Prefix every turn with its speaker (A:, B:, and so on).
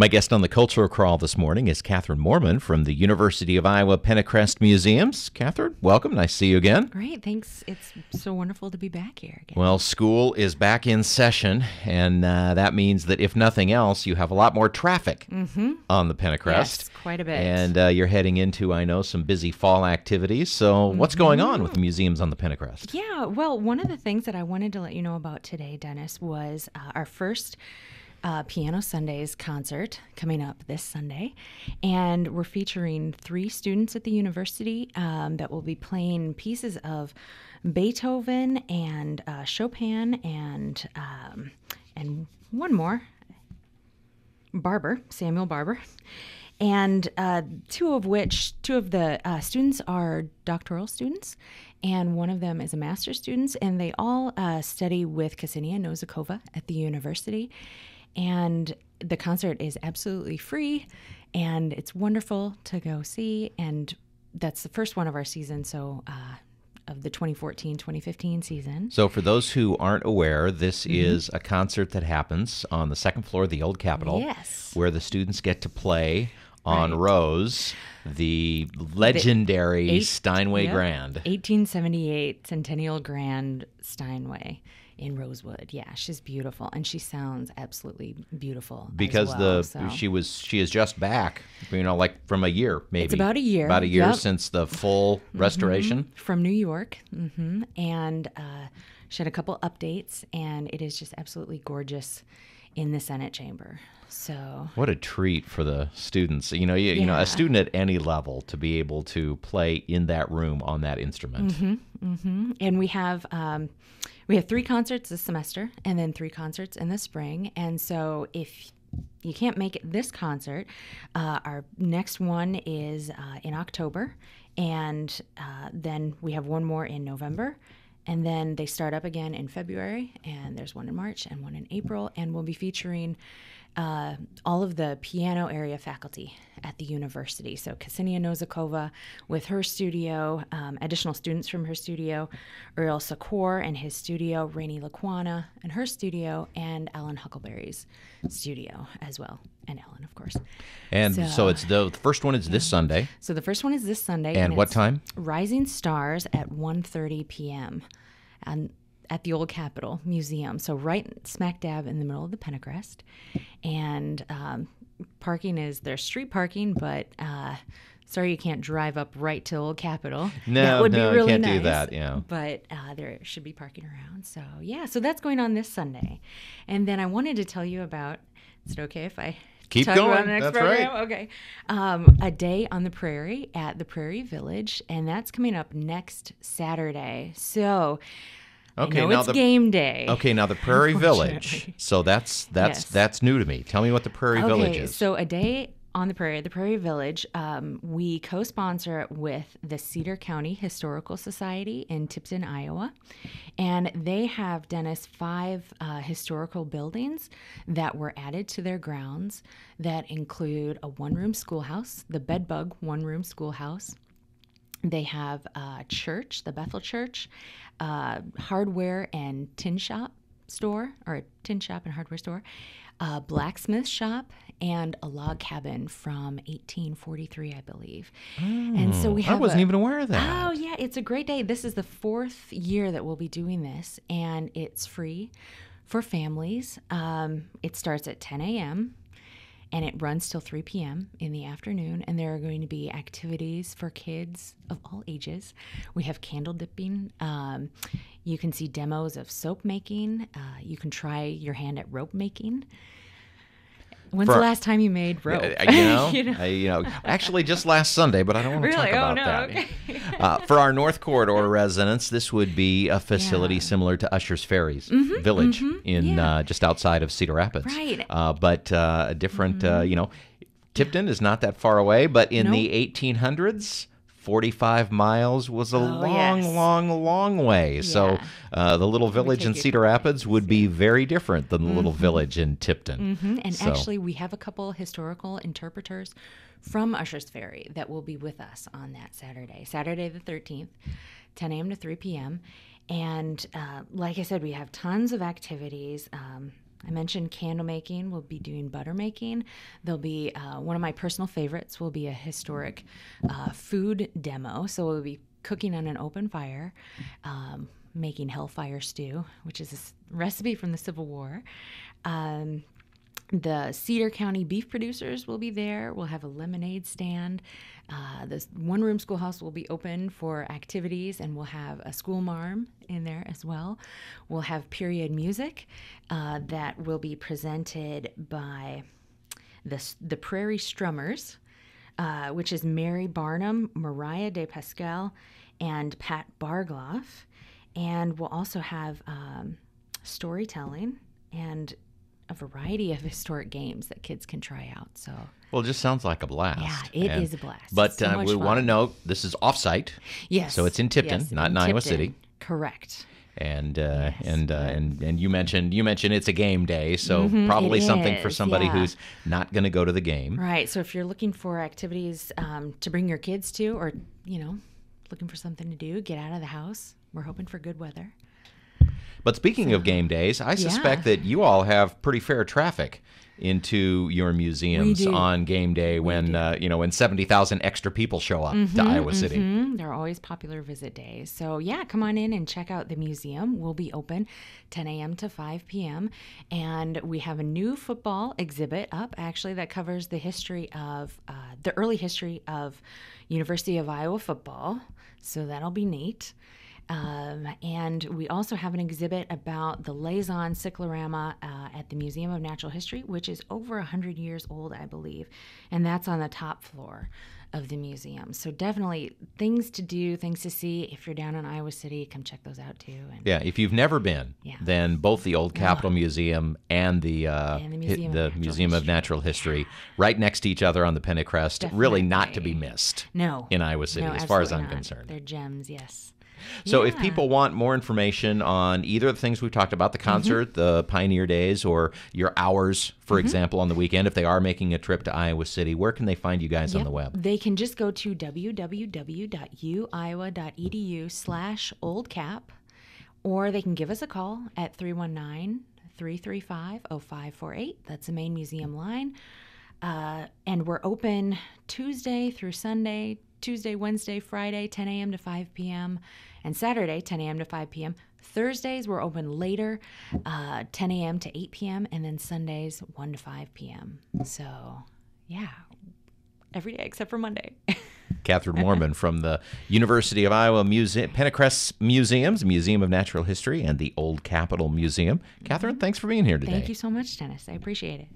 A: My guest on the Cultural Crawl this morning is Kathrine Moermond from the University of Iowa Pennacrest Museums. Kathrine, welcome. Nice to see you again.
B: Great. Thanks. It's so wonderful to be back here again.
A: Well, school is back in session, and that means that if nothing else, you have a lot more traffic on the Pennacrest.
B: Yes, quite a bit.
A: And you're heading into, I know, some busy fall activities. So what's going on with the museums on the Pennacrest?
B: Yeah, well, one of the things that I wanted to let you know about today, Dennis, was our first Piano Sundays concert coming up this Sunday. And we're featuring 3 students at the university that will be playing pieces of Beethoven and Chopin and one more, Samuel Barber. And two of the students are doctoral students, and one of them is a master's student, and they all study with Ksenia Nozikova at the university. And the concert is absolutely free, and it's wonderful to go see. And that's the first one of our season, of the 2014-2015 season.
A: So for those who aren't aware, this is a concert that happens on the second floor of the old Capitol.
B: Yes.
A: Where the students get to play on Rose, the legendary Steinway Grand.
B: 1878 Centennial Grand Steinway in Rosewood. Yeah, she's beautiful, and she sounds absolutely beautiful.
A: Because she is just back, like from a year maybe.
B: It's about a year.
A: About a year since the full restoration
B: from New York, and she had a couple updates, and it is just absolutely gorgeous in the Senate chamber. So
A: what a treat for the students. You know, a student at any level to be able to play in that room on that instrument.
B: And we have 3 concerts this semester, and then 3 concerts in the spring. And so if you can't make it this concert, our next one is in October, and then we have one more in November. And then they start up again in February, and there's one in March and one in April, and we'll be featuring all of the piano area faculty at the university. So Ksenia Nozikova with her studio, additional students from her studio, Uriel Sakor and his studio, Rainey Laquana and her studio, and Alan Huckleberry's studio as well, and Ellen, of course.
A: And so it's the first one is this Sunday.
B: So the first one is this Sunday.
A: And what time?
B: Rising Stars at 1:30 p.m. At the Old Capitol Museum. So right smack dab in the middle of the Pennacrest. And parking there's street parking, but sorry you can't drive up right to Old Capitol. That would be really
A: can't
B: nice,
A: do that, yeah.
B: But there should be parking around. So so that's going on this Sunday. And then I wanted to tell you about, is it okay if I
A: keep
B: talk
A: going?
B: About the next
A: That's
B: program?
A: right.
B: Okay. A day on the Prairie at the Prairie Village, and that's coming up next Saturday. So
A: okay,
B: it's game day.
A: Okay, now the Prairie Village. So that's new to me. Tell me what the Prairie Village is.
B: So a day on the Prairie Village, we co-sponsor it with the Cedar County Historical Society in Tipton, Iowa. And they have, Dennis, 5 historical buildings that were added to their grounds that include a one-room schoolhouse, the Bedbug one-room schoolhouse. They have a church, the Bethel Church, hardware and tin shop store, or a tin shop and hardware store, a blacksmith shop, and a log cabin from 1843, I believe. And so we have
A: I wasn't even aware of that.
B: Oh, yeah, it's a great day. This is the 4th year that we'll be doing this, and it's free for families. It starts at 10 a.m., and it runs till 3 p.m. in the afternoon, and there are going to be activities for kids of all ages. We have candle dipping. You can see demos of soap making. You can try your hand at rope making. When's the last time you made rope?
A: Actually just last Sunday, but I don't want to talk about that.
B: Okay.
A: For our North Corridor residents, this would be a facility similar to Usher's Ferry's Village in just outside of Cedar Rapids.
B: Right.
A: But a different, Tipton is not that far away, but in the 1800s, 45 miles was a long way. Yeah. So the little village in Cedar Rapids would be very different than the little village in Tipton.
B: And actually, we have a couple historical interpreters from Usher's Ferry that will be with us on that Saturday the 13th, 10 a.m. to 3 p.m. And like I said, we have tons of activities. I mentioned candle making. We'll be doing butter making. There'll be one of my personal favorites will be a historic food demo. So we'll be cooking on an open fire, making hellfire stew, which is a recipe from the Civil War. The Cedar County beef producers will be there. We'll have a lemonade stand. The one-room schoolhouse will be open for activities, and we'll have a school marm in there as well. We'll have period music that will be presented by the Prairie Strummers, which is Mary Barnum, Mariah De Pascal, and Pat Bargloff. And we'll also have storytelling and a variety of historic games that kids can try out. So,
A: well, it just sounds like a blast.
B: Yeah, it is a blast.
A: But
B: so
A: we want to note this is off-site.
B: Yes.
A: So it's in Tipton, not in Iowa City.
B: Correct.
A: And you mentioned it's a game day, so probably something for somebody who's not going to go to the game.
B: Right. So if you're looking for activities to bring your kids to, or looking for something to do, get out of the house. We're hoping for good weather.
A: But speaking of game days, I suspect that you all have pretty fair traffic into your museums on game day when 70,000 extra people show up to Iowa City.
B: They're always popular visit days. So yeah, come on in and check out the museum. We'll be open 10 a.m. to 5 p.m. And we have a new football exhibit up actually that covers the history of the early history of University of Iowa football. So that'll be neat. And we also have an exhibit about the Liaison cyclorama at the Museum of Natural History, which is over 100 years old, I believe. And that's on the top floor of the museum. So definitely things to do, things to see. If you're down in Iowa City, come check those out too. And
A: if you've never been, then both the Old Capitol Museum and the Museum of Natural History right next to each other on the Pentecost, really not to be missed in Iowa City as far as I'm concerned.
B: They're gems, yes.
A: So if people want more information on either of the things we've talked about, the concert, the Pioneer Days, or your hours, for example, on the weekend, if they are making a trip to Iowa City, where can they find you guys on the web?
B: They can just go to www.uiowa.edu/oldcap, or they can give us a call at 319-335-0548. That's the main museum line. And we're open Tuesday through Sunday, Tuesday, Wednesday, Friday, 10 a.m. to 5 p.m., and Saturday, 10 a.m. to 5 p.m. Thursdays, we're open later, 10 a.m. to 8 p.m., and then Sundays, 1 to 5 p.m. So, every day except for Monday.
A: Kathrine Moermond from the University of Iowa Pentecost Museums, Museum of Natural History, and the Old Capitol Museum. Kathrine, thanks for being here today.
B: Thank you so much, Dennis. I appreciate it.